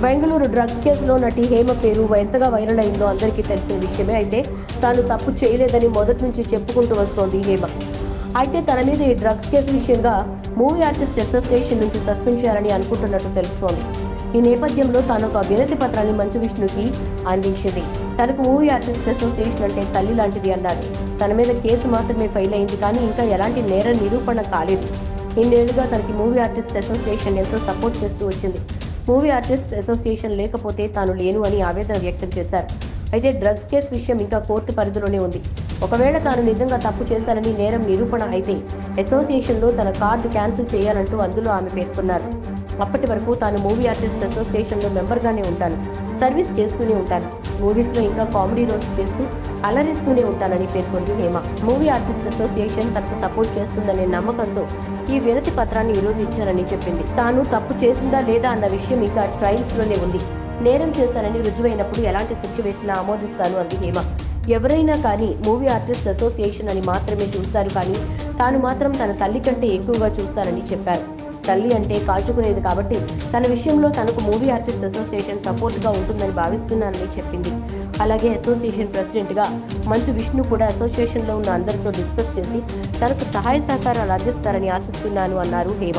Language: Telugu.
బెంగళూరు డ్రగ్స్ కేసులో నటి హేమ పేరు ఎంతగా వైరల్ అయిందో అందరికీ తెలిసిన విషయమే. అయితే తాను తప్పు చేయలేదని మొదటి నుంచి చెప్పుకుంటూ వస్తోంది హేమ. అయితే తన మీద ఈ డ్రగ్స్ కేసు విషయంగా మూవీ ఆర్టిస్ట్ అసోసియేషన్ నుంచి సస్పెండ్ చేయాలని అనుకుంటున్నట్టు తెలుస్తోంది. ఈ నేపథ్యంలో తాను ఒక వినతి పత్రాన్ని మంచు విష్ణుకి అందించింది. తనకు మూవీ ఆర్టిస్ట్ అసోసియేషన్ అంటే తల్లి లాంటిది అన్నారు. తన మీద కేసు మాత్రమే ఫైల్ అయింది, కానీ ఇంకా ఎలాంటి నేర నిరూపణ కాలేదు. ఇన్నేళ్లుగా తనకి మూవీ ఆర్టిస్ట్ అసోసియేషన్ ఎంతో సపోర్ట్ చేస్తూ వచ్చింది. మూవీ ఆర్టిస్ట్ అసోసియేషన్ లేకపోతే తాను లేను అని ఆవేదన వ్యక్తం చేశారు. అయితే డ్రగ్స్ కేసు విషయం ఇంకా కోర్టు పరిధిలోనే ఉంది. ఒకవేళ తాను నిజంగా తప్పు చేశానని నేరం నిరూపణ అయితే అసోసియేషన్లో తన కార్డు క్యాన్సిల్ చేయాలంటూ అందులో ఆమె పేర్కొన్నారు. అప్పటి వరకు తాను మూవీ ఆర్టిస్ట్ అసోసియేషన్లో మెంబర్గానే ఉంటాను, సర్వీస్ చేస్తూనే ఉంటాను, మూవీస్లో ఇంకా కామెడీ రోల్స్ చేస్తూ అలరిస్తూనే ఉంటానని పేర్కొంది హేమ. మూవీ ఆర్టిస్ట్ అసోసియేషన్ తనకు సపోర్ట్ చేస్తుందనే నమ్మకంతో ఈ వినతి పత్రాన్ని ఈరోజు ఇచ్చానని చెప్పింది. తాను తప్పు చేసిందా లేదా అన్న విషయం ఇంకా ట్రయల్స్ లోనే ఉంది. నేరం చేశానని రుజువైనప్పుడు ఎలాంటి సిచ్యువేషన్ ఆమోదిస్తాను అంది హేమ. ఎవరైనా కానీ మూవీ ఆర్టిస్ట్ అసోసియేషన్ అని మాత్రమే చూస్తారు, కానీ తాను మాత్రం తన తల్లి కంటే ఎక్కువగా చూస్తానని చెప్పారు. తల్లి అంటే కాచుకునేది కాబట్టి తన విషయంలో తనకు మూవీ ఆర్టిస్ట్ అసోసియేషన్ సపోర్ట్గా ఉంటుందని భావిస్తున్నానని చెప్పింది. అలాగే అసోసియేషన్ ప్రెసిడెంట్గా మంచు విష్ణు కూడా అసోసియేషన్లో ఉన్న అందరితో డిస్కస్ చేసి తనకు సహాయ సహకారాలు అందిస్తారని ఆశిస్తున్నాను అన్నారు హేమ.